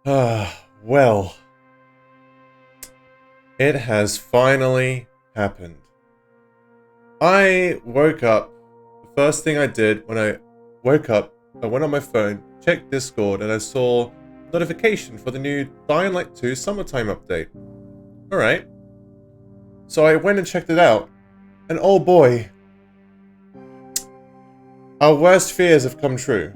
Well, it has finally happened. I woke up. The first thing I did when I woke up, I went on my phone, checked Discord, and I saw notification for the new Dying Light 2 summertime update. Alright. So I went and checked it out, and oh boy, our worst fears have come true.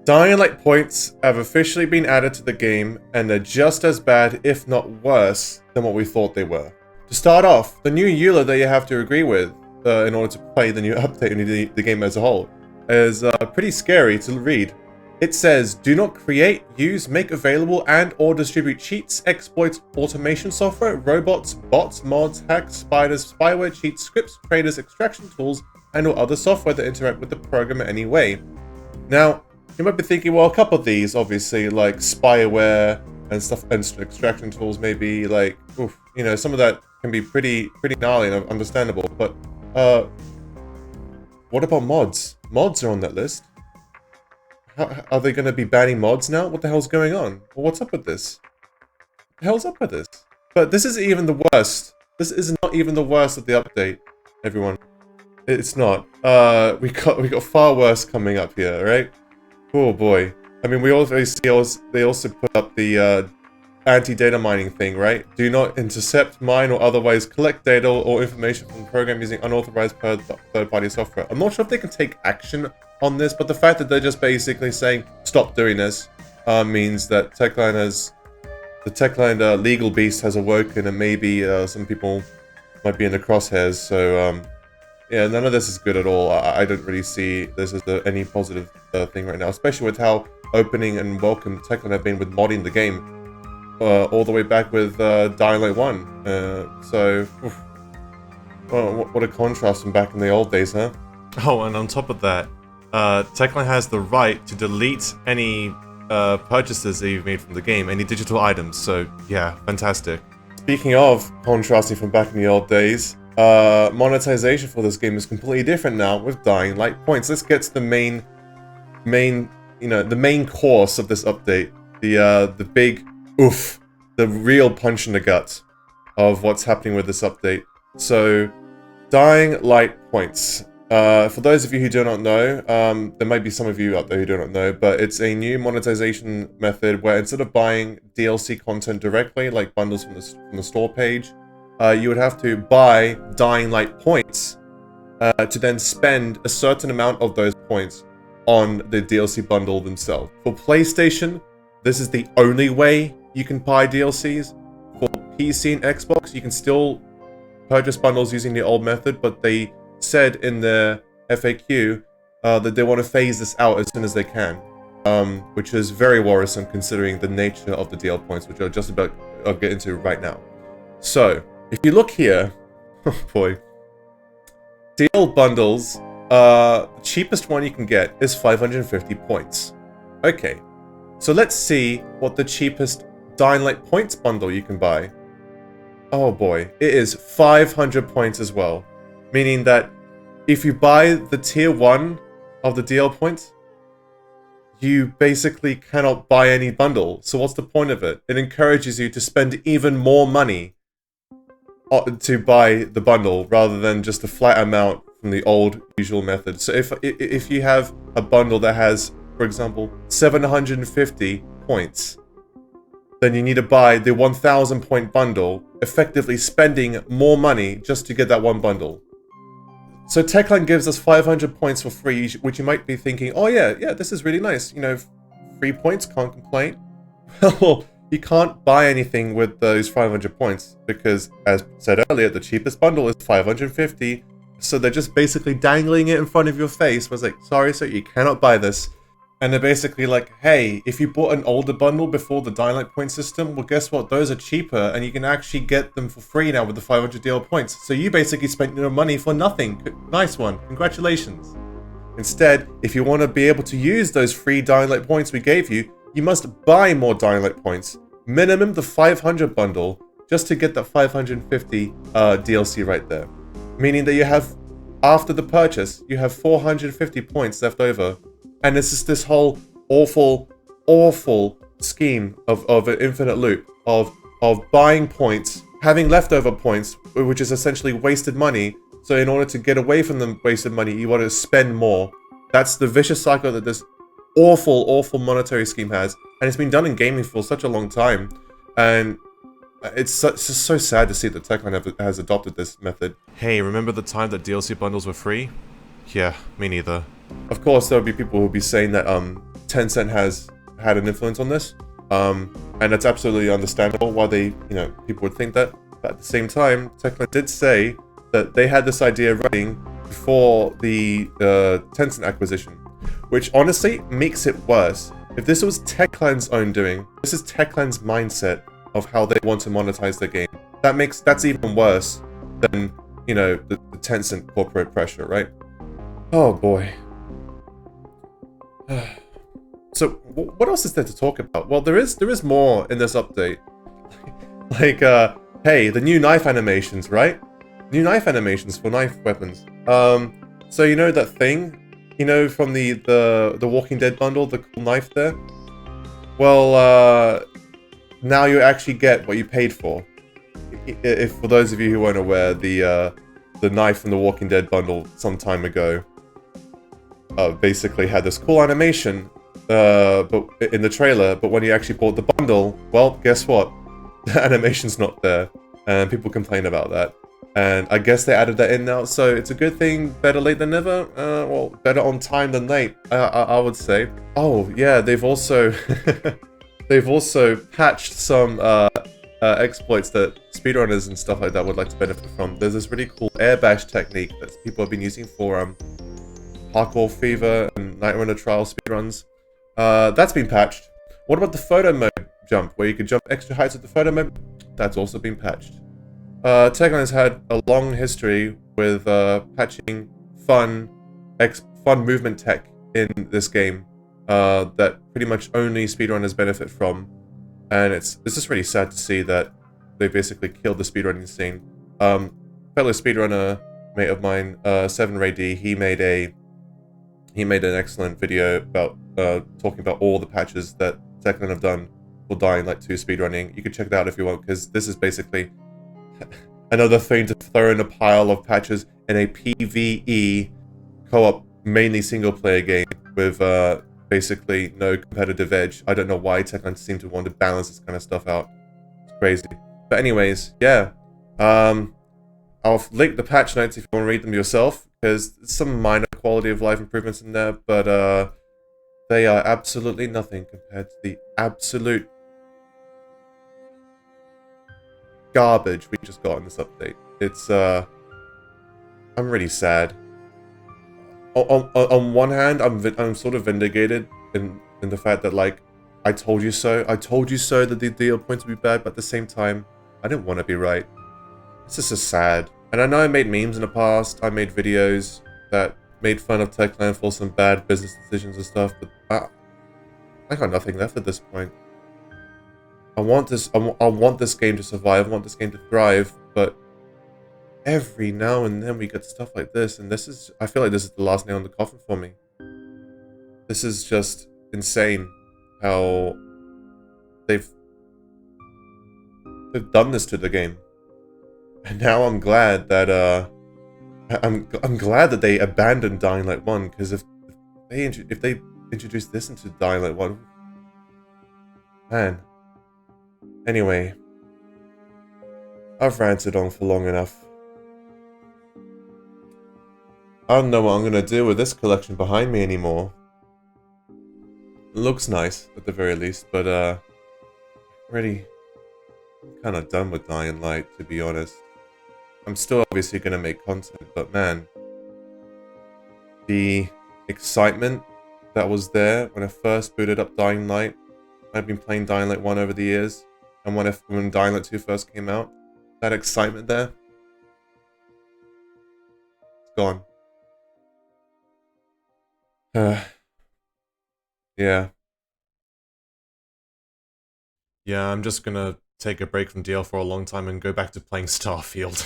Dying Light points have officially been added to the game, and they're just as bad, if not worse, than what we thought they were. To start off, the new EULA that you have to agree with in order to play the new update and the game as a whole is pretty scary to read. It says, do not create, use, make available, and or distribute cheats, exploits, automation software, robots, bots, mods, hacks, spiders, spyware, cheats, scripts, traders, extraction tools, and or other software that interact with the program in any way. Now, you might be thinking, well, a couple of these, obviously, like spyware and stuff, and extraction tools, maybe like, oof, you know, some of that can be pretty gnarly and understandable. But what about mods? Mods are on that list. How, are they going to be banning mods now? What the hell's going on? Well, what's up with this? What the hell's up with this? But this isn't even the worst. This is not even the worst of the update, everyone. It's not. We got far worse coming up here, right? Oh boy. I mean, we also see they also put up the anti-data mining thing, right? Do not intercept, mine, or otherwise collect data or information from the program using unauthorized third-party software. I'm not sure if they can take action on this, but the fact that they're just basically saying stop doing this means that the Techland legal beast has awoken, and maybe some people might be in the crosshairs. So yeah, none of this is good at all. I don't really see this as any positive thing right now, especially with how opening and welcome Techland have been with modding the game all the way back with Dying Light 1. So, well, what a contrast from back in the old days, huh? Oh, and on top of that, Techland has the right to delete any purchases that you've made from the game, any digital items. So, yeah, fantastic. Speaking of contrasting from back in the old days, monetization for this game is completely different now with Dying Light points. Let's get to the main course of this update. The big oof, the real punch in the gut of what's happening with this update. So, Dying Light points. For those of you who do not know, there might be some of you out there who do not know, but it's a new monetization method where instead of buying DLC content directly, like bundles from the store page, you would have to buy Dying Light points to then spend a certain amount of those points on the DLC bundle themselves. For PlayStation, this is the only way you can buy DLCs. For PC and Xbox, you can still purchase bundles using the old method, but they said in their FAQ that they want to phase this out as soon as they can, which is very worrisome considering the nature of the DL points, which I'll just about get into right now. So, if you look here, oh boy, DL bundles, the cheapest one you can get is 550 points. Okay, so let's see what the cheapest Dying Light points bundle you can buy. Oh boy, it is 500 points as well. Meaning that if you buy the tier 1 of the DL points, you basically cannot buy any bundle. So what's the point of it? It encourages you to spend even more money to buy the bundle rather than just a flat amount from the old usual method. So if you have a bundle that has, for example, 750 points, then you need to buy the 1,000 point bundle, effectively spending more money just to get that one bundle. So Techland gives us 500 points for free, which you might be thinking, oh yeah, this is really nice. You know, free points, can't complain. Well, you can't buy anything with those 500 points because, as said earlier, the cheapest bundle is 550. So they're just basically dangling it in front of your face. Was like, sorry, sir, you cannot buy this. And they're basically like, hey, if you bought an older bundle before the Dying Light point system, well, guess what? Those are cheaper, and you can actually get them for free now with the 500 DL points. So you basically spent your money for nothing. Nice one. Congratulations. Instead, if you want to be able to use those free Dying Light points we gave you, you must buy more Dying Light points. Minimum the 500 bundle, just to get that 550 DLC right there. Meaning that you have, after the purchase, you have 450 points left over. And it's just this whole awful scheme of an infinite loop of buying points, having leftover points, which is essentially wasted money. So in order to get away from the wasted money, you want to spend more. That's the vicious cycle that this awful monetary scheme has, and it's been done in gaming for such a long time. And it's just so sad to see that Techland has adopted this method. Hey, remember the time that DLC bundles were free? Yeah, me neither. Of course, there would be people who would be saying that Tencent has had an influence on this, and that's absolutely understandable why they, people would think that. But at the same time, Techland did say that they had this idea running before the Tencent acquisition, which honestly makes it worse. If this was Techland's own doing, this is Techland's mindset of how they want to monetize their game. That's even worse than, the Tencent corporate pressure, right? Oh boy. So what else is there to talk about? Well, there is more in this update. Like, hey, the new knife animations, right? New knife animations for knife weapons. So you know that thing, from the Walking Dead bundle, the cool knife there? Well, now you actually get what you paid for. If for those of you who weren't aware, the knife from the Walking Dead bundle some time ago basically had this cool animation, but in the trailer. But when you actually bought the bundle, well, guess what? The animation's not there, and people complain about that. And I guess they added that in now, so it's a good thing. Better late than never. Well, better on time than late, I would say. Oh yeah, they've also they've also patched some exploits that speedrunners and stuff like that would like to benefit from. There's this really cool airbash technique that people have been using for Parkour Fever and Night Runner Trial speedruns. That's been patched. What about the photo mode jump, where you can jump extra heights with the photo mode? That's also been patched. Techland has had a long history with patching fun movement tech in this game that pretty much only speedrunners benefit from, and it's just really sad to see that they basically killed the speedrunning scene. Fellow speedrunner mate of mine, 7RayD, he made an excellent video about talking about all the patches that Techland have done for Dying Light 2 speedrunning. You can check it out if you want, because this is basically another thing to throw in a pile of patches in a PvE co-op, mainly single-player game with basically no competitive edge. I don't know why Techland seem to want to balance this kind of stuff out. It's crazy. But anyways, yeah. I'll link the patch notes if you want to read them yourself, because there's some minor quality of life improvements in there, but they are absolutely nothing compared to the absolute garbage we just got in this update. It's I'm really sad. On one hand, I'm sort of vindicated in the fact that, like, I told you so. I told you so that the deal points would be bad, but at the same time, I didn't want to be right. It's just so sad. And I know I made memes in the past. I made videos that made fun of Techland for some bad business decisions and stuff, but I got nothing left at this point. I want this game to survive. I want this game to thrive, but every now and then we get stuff like this, and I feel like this is the last nail in the coffin for me. This is just insane how they've done this to the game. And now I'm glad that I'm glad that they abandoned Dying Light 1, because if they introduce this into Dying Light 1, man. Anyway, I've ranted on for long enough. I don't know what I'm gonna do with this collection behind me anymore. It looks nice, at the very least, but really, I'm kind of done with Dying Light, to be honest. I'm still obviously gonna make content, but man, the excitement that was there when I first booted up Dying Light. I've been playing Dying Light 1 over the years, and when Dying Light 2 first came out, that excitement there, it's gone. Yeah. Yeah, I'm just gonna take a break from DL for a long time and go back to playing Starfield.